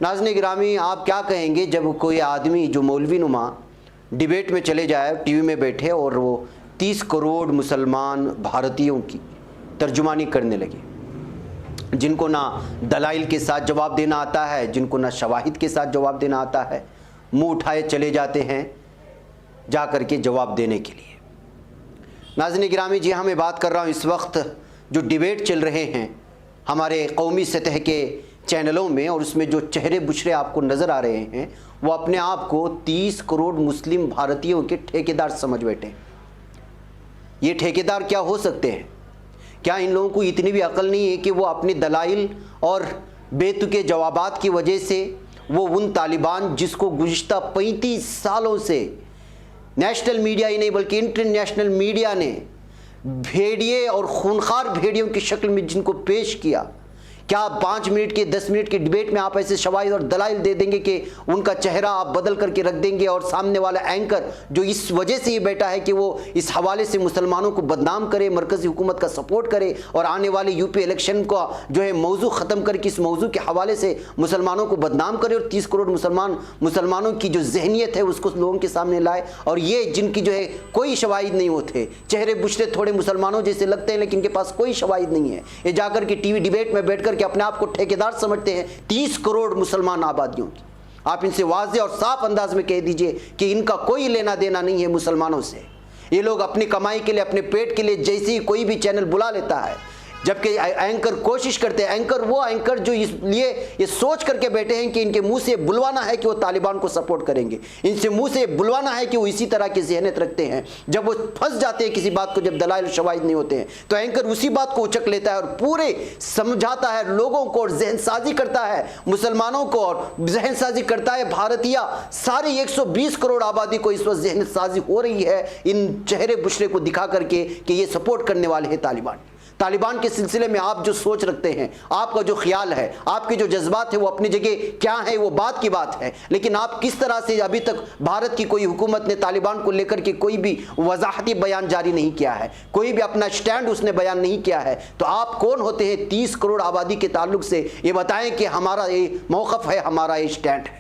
ناظرین گرامی، آپ کیا کہیں گے جب کوئی آدمی جو مولوی نما ڈیبیٹ میں چلے جائے، ٹی وی میں بیٹھے اور وہ 30 کروڑ مسلمان بھارتیوں کی ترجمانی کرنے لگے، جن کو نہ دلائل کے ساتھ جواب دینا آتا ہے، جن کو نہ شواہد کے ساتھ جواب دینا آتا ہے، منہ اٹھائے چلے جاتے ہیں جا کر کے جواب دینے کے لیے۔ ناظرین گرامی، جی ہاں، میں بات کر رہا ہوں اس وقت جو ڈیبیٹ چل رہے ہیں ہمارے قومی سطح کے چینلوں میں، اور اس میں جو چہرے بشرے آپ کو نظر آ رہے ہیں وہ اپنے آپ کو 30 کروڑ مسلم بھارتیوں کے ٹھیکیدار سمجھ بیٹھے ہیں۔ یہ ٹھیکیدار کیا ہو سکتے ہیں؟ کیا ان لوگوں کو اتنی بھی عقل نہیں ہے کہ وہ اپنی دلائل اور بے تکے جوابات کی وجہ سے وہ ان طالبان جس کو گزشتہ 35 سالوں سے نیشنل میڈیا ہی نہیں بلکہ انٹرنیشنل میڈیا نے بھیڑیے اور خونخوار بھیڑیوں کی شکل میں جن کو پیش کیا، کیا 5 منٹ کے 10 منٹ کے ڈیبیٹ میں آپ ایسے شواہد اور دلائل دے دیں گے کہ ان کا چہرہ آپ بدل کر کے رکھ دیں گے، اور سامنے والا اینکر جو اس وجہ سے یہ بیٹا ہے کہ وہ اس حوالے سے مسلمانوں کو بدنام کرے، مرکزی حکومت کا سپورٹ کرے اور آنے والے یو پی الیکشن کا جو ہے موضوع ختم کر کے اس موضوع کے حوالے سے مسلمانوں کو بدنام کرے اور 30 کروڑ مسلمانوں کی جو ذہنیت ہے اس کو لوگوں کے سامنے لائے، اور یہ جن کی جو ہے کوئی شواہد نہیں ہوتے، چہرے بشرے تھوڑے مسلمانوں جیسے لگتے ہیں لیکن ان کے پاس کوئی شواہد نہیں ہے، یہ جا کر کے ٹی وی ڈیبیٹ میں بیٹھ کر کہ اپنے آپ کو ٹھیکیدار سمجھتے ہیں 30 کروڑ مسلمان آبادیوں کی۔ آپ ان سے واضح اور صاف انداز میں کہہ دیجئے کہ ان کا کوئی لینا دینا نہیں ہے مسلمانوں سے۔ یہ لوگ اپنی کمائی کے لیے، اپنے پیٹ کے لیے جیسے ہی کوئی بھی چینل بلا لیتا ہے، جبکہ اینکر کوشش کرتے ہیں، وہ اینکر جو اس لیے یہ سوچ کر کے بیٹھے ہیں کہ ان کے منہ سے بلوانا ہے کہ وہ طالبان کو سپورٹ کریں گے، ان سے منہ سے بلوانا ہے کہ وہ اسی طرح کی ذہنیت رکھتے ہیں، جب وہ پھنس جاتے ہیں کسی بات کو، جب دلائل و شواہد نہیں ہوتے ہیں تو اینکر اسی بات کو اچک لیتا ہے اور پورے سمجھاتا ہے لوگوں کو اور ذہن سازی کرتا ہے مسلمانوں کو، اور ذہن سازی کرتا ہے بھارتیہ ساری 120 کروڑ آبادی کو اس وقت ذہن سازی ہو رہی ہے ان چہرے بشرے کو دکھا کر کے کہ یہ سپورٹ کرنے والے ہیں طالبان کے سلسلے میں آپ جو سوچ رکھتے ہیں، آپ کا جو خیال ہے، آپ کے جو جذبات ہیں وہ اپنی جگہ کیا ہے، وہ بات کی بات ہے، لیکن آپ کس طرح سے ابھی تک بھارت کی کوئی حکومت نے طالبان کو لے کر کے کوئی بھی وضاحتی بیان جاری نہیں کیا ہے، کوئی بھی اپنا سٹینڈ اس نے بیان نہیں کیا ہے، تو آپ کون ہوتے ہیں 30 کروڑ آبادی کے تعلق سے یہ بتائیں کہ ہمارا یہ موقف ہے، ہمارا یہ سٹینڈ ہے۔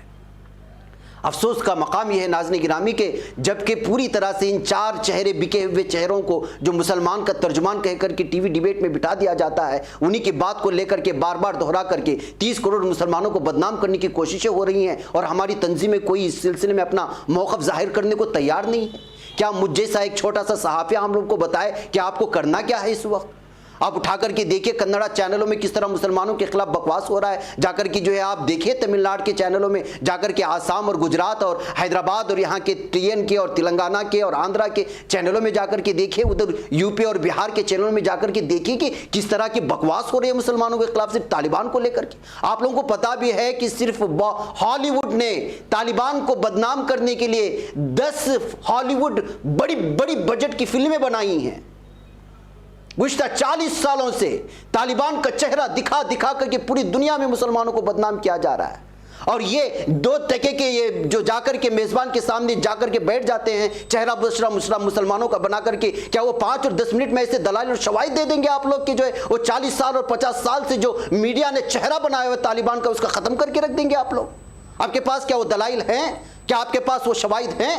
افسوس کا مقام یہ ہے ناظرین گرامی کہ جبکہ پوری طرح سے ان 4 چہرے بکے ہوئے چہروں کو جو مسلمان کا ترجمان کہہ کر کے ٹی وی ڈیبیٹ میں بٹھا دیا جاتا ہے، انہی کی بات کو لے کر کے بار بار دہرا کر کے 30 کروڑ مسلمانوں کو بدنام کرنے کی کوششیں ہو رہی ہیں، اور ہماری تنظیمیں کوئی اس سلسلے میں اپنا موقف ظاہر کرنے کو تیار نہیں ہے۔ کیا مجھ جیسا ایک چھوٹا سا صحافی ہم لوگ کو بتائے کہ آپ کو کرنا کیا ہے اس وقت؟ آپ اٹھا کر کے دیکھیں کنڑا چینلوں میں کس طرح مسلمانوں کے خلاف بکواس ہو رہا ہے، جا کر کے جو ہے آپ دیکھیں تمل ناڈو کے چینلوں میں، جا کر کے آسام اور گجرات اور حیدرآباد اور یہاں کے TN کے اور تلنگانہ کے اور آندھرا کے چینلوں میں جا کر کے دیکھیں، ادھر یو پی اور بہار کے چینلوں میں جا کر کے دیکھیں کہ کس طرح کی بکواس ہو رہی ہے مسلمانوں کے خلاف، صرف طالبان کو لے کر کے۔ آپ لوگوں کو پتا بھی ہے کہ صرف ہالی ووڈ نے طالبان کو بدنام کرنے کے لیے 10 ہالی ووڈ بڑی بڑی بجٹ کی فلمیں بنائی ہیں۔ گزشتہ 40 سالوں سے طالبان کا چہرہ دکھا دکھا کر کے پوری دنیا میں مسلمانوں کو بدنام کیا جا رہا ہے، اور یہ 2 ٹکے کے یہ جو جا کر کے میزبان کے سامنے جا کر کے بیٹھ جاتے ہیں چہرہ بشرہ مسلمانوں کا بنا کر کے، کیا وہ 5 اور 10 منٹ میں ایسے دلائل اور شواہد دے دیں گے آپ لوگ کہ جو ہے وہ 40 سال اور 50 سال سے جو میڈیا نے چہرہ بنایا ہوا طالبان کا اس کا ختم کر کے رکھ دیں گے آپ لوگ؟ آپ کے پاس کیا وہ دلائل ہیں؟ کیا آپ کے پاس وہ شواہد ہیں؟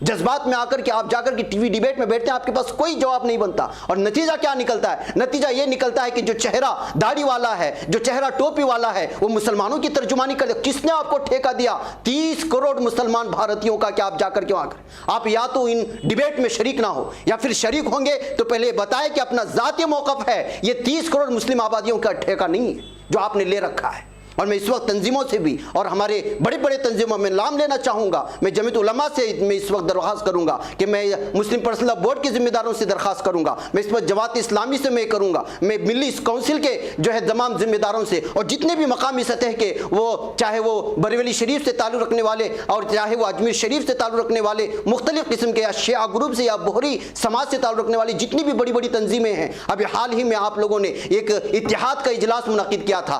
جذبات میں آ کر کے آپ جا کر کے ٹی وی ڈیبیٹ میں بیٹھتے ہیں، آپ کے پاس کوئی جواب نہیں بنتا، اور نتیجہ کیا نکلتا ہے؟ نتیجہ یہ نکلتا ہے کہ جو چہرہ داڑھی والا ہے، جو چہرہ ٹوپی والا ہے، وہ مسلمانوں کی ترجمانی کر دے۔ کس نے آپ کو ٹھیکہ دیا 30 کروڑ مسلمان بھارتیوں کا کہ آپ جا کر کے وہاں کر آپ یا تو ان ڈیبیٹ میں شریک نہ ہو، یا پھر شریک ہوں گے تو پہلے بتائیں کہ اپنا ذاتی موقف ہے، یہ 30 کروڑ مسلم آبادیوں کا ٹھیکہ نہیں ہے جو آپ نے لے رکھا ہے۔ اور میں اس وقت تنظیموں سے بھی اور ہمارے بڑے بڑے تنظیموں میں نام لینا چاہوں گا، میں جمعیت علماء سے میں اس وقت درخواست کروں گا کہ میں مسلم پرسنل لا بورڈ کے ذمہ داروں سے درخواست کروں گا، میں اس وقت جماعت اسلامی سے میں کروں گا، میں ملی کونسل کے جو ہے تمام ذمہ داروں سے، اور جتنے بھی مقامی سطح کے وہ چاہے وہ بریلی شریف سے تعلق رکھنے والے اور چاہے وہ اجمیر شریف سے تعلق رکھنے والے، مختلف قسم کے یا شیعہ گروپ سے یا بہری سماج سے تعلق رکھنے والی جتنی بھی بڑی بڑی تنظیمیں ہیں، ابھی حال ہی میں آپ لوگوں نے ایک اتحاد کا اجلاس منعقد کیا تھا،